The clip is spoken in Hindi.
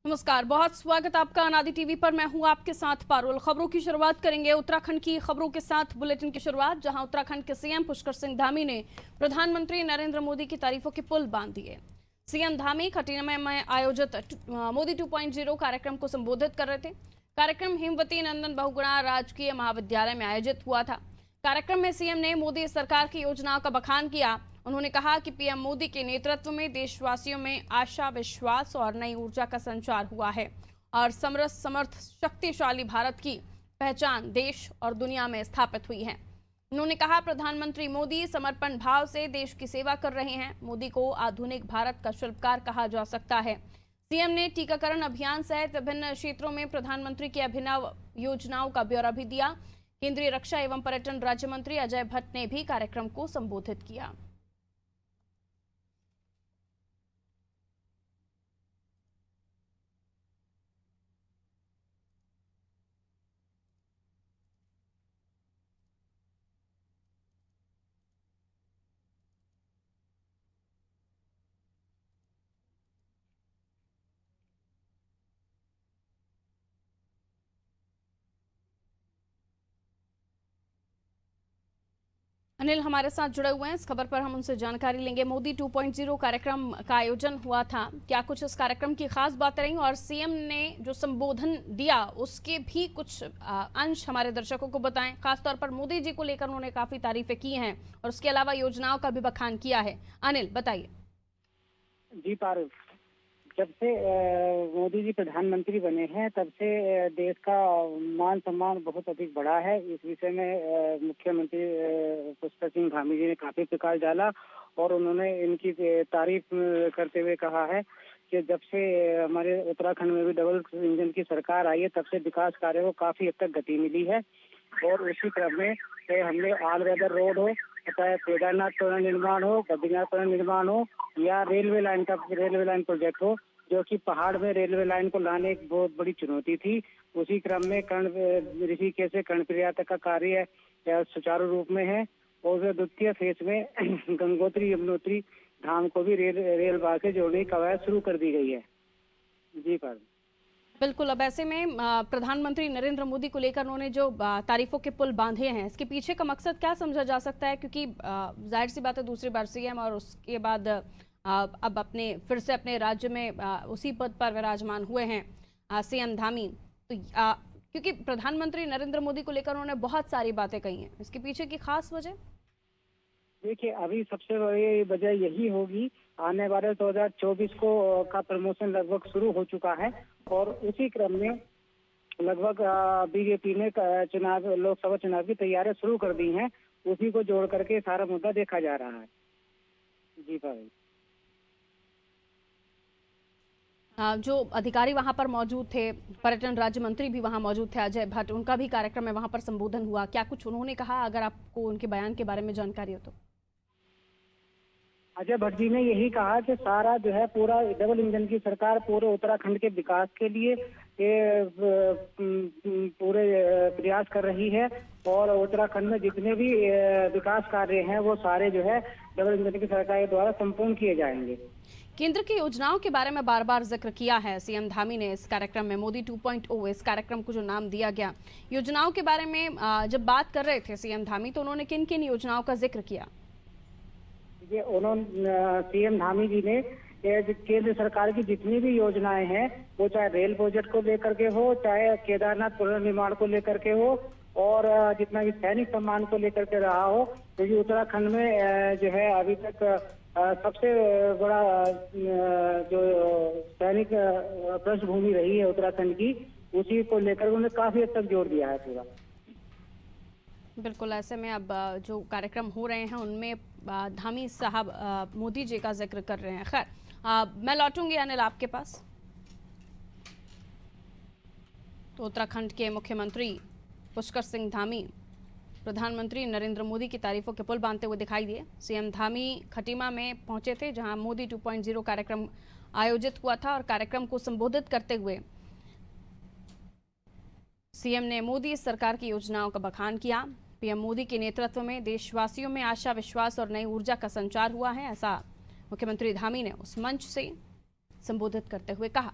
नमस्कार, बहुत स्वागत आपका अनादि टीवी पर। मैं हूं आपके साथ पारुल। खबरों की शुरुआत करेंगे उत्तराखंड की खबरों के साथ। बुलेटिन की शुरुआत जहां उत्तराखंड के सीएम पुष्कर सिंह धामी ने प्रधानमंत्री नरेंद्र मोदी की तारीफों के पुल बांध दिए। सीएम धामी खटीमा में आयोजित मोदी 2.0 कार्यक्रम को संबोधित कर रहे थे। कार्यक्रम हेमवती नंदन बहुगुणा राजकीय महाविद्यालय में आयोजित हुआ था। कार्यक्रम में सीएम ने मोदी सरकार की योजनाओं का बखान किया। उन्होंने कहा कि पीएम मोदी के नेतृत्व में देशवासियों में आशा, विश्वास और नई ऊर्जा का संचार हुआ है और समर्थ शक्तिशाली भारत की पहचान देश और दुनिया में स्थापित हुई है। उन्होंने कहा प्रधानमंत्री मोदी समर्पण भाव से देश की सेवा कर रहे हैं। मोदी को आधुनिक भारत का शिल्पकार कहा जा सकता है। सीएम ने टीकाकरण अभियान सहित विभिन्न क्षेत्रों में प्रधानमंत्री की अभिनव योजनाओं का ब्यौरा भी दिया। केंद्रीय रक्षा एवं पर्यटन राज्य मंत्री अजय भट्ट ने भी कार्यक्रम को संबोधित किया। अनिल हमारे साथ जुड़े हुए हैं। इस खबर पर हम उनसे जानकारी लेंगे। मोदी 2.0 कार्यक्रम का आयोजन हुआ था, क्या कुछ इस कार्यक्रम की खास बातें रही और सीएम ने जो संबोधन दिया उसके भी कुछ अंश हमारे दर्शकों को बताएं। खासतौर पर मोदी जी को लेकर उन्होंने काफी तारीफें की हैं और उसके अलावा योजनाओं का भी बखान किया है। अनिल बताइए। जी पारुल, जब से मोदी जी प्रधानमंत्री बने हैं तब से देश का मान सम्मान बहुत अधिक बढ़ा है। इस विषय में मुख्यमंत्री पुष्कर सिंह धामी जी ने काफी प्रकाश डाला और उन्होंने इनकी तारीफ करते हुए कहा है कि जब से हमारे उत्तराखंड में भी डबल इंजन की सरकार आई है तब से विकास कार्यों को काफी हद तक गति मिली है। और उसी क्रम में हमने ऑल वेदर रोड हो, चाहे केदारनाथ टनल निर्माण हो, बद्रीनाथ टनल निर्माण हो या रेलवे लाइन प्रोजेक्ट हो, जो कि पहाड़ में रेलवे लाइन को लाने एक बहुत बड़ी चुनौती थी। उसी क्रम में ऋषिकेश से कर्णप्रयाग तक का कार्य सुचारू रूप में है और द्वितीय फेज में गंगोत्री यमुनोत्री धाम को भी रेल मार्ग से जोड़ने की कवायद शुरू कर दी गई है। जी पर बिल्कुल। अब ऐसे में प्रधानमंत्री नरेंद्र मोदी को लेकर उन्होंने जो तारीफों के पुल बांधे हैं, इसके पीछे का मकसद क्या समझा जा सकता है? क्योंकि जाहिर सी बात है दूसरी बार सीएम और उसके बाद अब फिर से अपने राज्य में उसी पद पर विराजमान हुए हैं सीएम धामी। तो क्योंकि प्रधानमंत्री नरेंद्र मोदी को लेकर उन्होंने बहुत सारी बातें कही हैं, इसके पीछे की खास वजह? देखिए, अभी सबसे बड़ी वजह यही होगी, आने वाले 2024 को का प्रमोशन लगभग शुरू हो चुका है और उसी क्रम में लगभग बीजेपी ने लोकसभा चुनाव की तैयारियां शुरू कर दी हैं। उसी को जोड़ करके सारा मुद्दा देखा जा रहा है। जी भाई, जो अधिकारी वहां पर मौजूद थे, पर्यटन राज्य मंत्री भी वहां मौजूद थे अजय भट्ट, उनका भी कार्यक्रम में वहां पर संबोधन हुआ। क्या कुछ उन्होंने कहा, अगर आपको उनके बयान के बारे में जानकारी हो तो? अजय भट्ट जी ने यही कहा कि सारा जो है पूरा डबल इंजन की सरकार पूरे उत्तराखंड के विकास के लिए पूरे प्रयास कर रही है और उत्तराखंड में जितने भी विकास कार्य हैं वो सारे जो है डबल इंजन की सरकार के द्वारा संपूर्ण किए जाएंगे। केंद्र की योजनाओं के बारे में बार बार जिक्र किया है सीएम धामी ने इस कार्यक्रम में। मोदी 2.0 इस कार्यक्रम को जो नाम दिया गया, योजनाओं के बारे में जब बात कर रहे थे सीएम धामी तो उन्होंने किन किन योजनाओं का जिक्र किया? सीएम धामी जी ने केंद्र सरकार की जितनी भी योजनाएं हैं, वो चाहे रेल प्रोजेक्ट को लेकर के हो, चाहे केदारनाथ पुनर्निर्माण को लेकर के हो और जितना भी सैनिक सम्मान को लेकर के रहा हो, क्योंकि उत्तराखंड में जो है अभी तक सबसे बड़ा जो सैनिक पृष्ठभूमि रही है उत्तराखंड की, उसी को लेकर उन्होंने काफी हद तक जोर दिया है पूरा। बिल्कुल। ऐसे में अब जो कार्यक्रम हो रहे हैं उनमें धामी साहब मोदी जी का जिक्र कर रहे हैं। खैर, मैं लौटूंगी अनिल आपके पास। तो उत्तराखंड के मुख्यमंत्री पुष्कर सिंह धामी प्रधानमंत्री नरेंद्र मोदी की तारीफों के पुल बांधते हुए दिखाई दिए। सीएम धामी खटीमा में पहुंचे थे जहां मोदी 2.0 कार्यक्रम आयोजित हुआ था और कार्यक्रम को संबोधित करते हुए सीएम ने मोदी सरकार की योजनाओं का बखान किया। पीएम मोदी के नेतृत्व में देशवासियों में आशा, विश्वास और नई ऊर्जा का संचार हुआ है, ऐसा मुख्यमंत्री धामी ने उस मंच से संबोधित करते हुए कहा।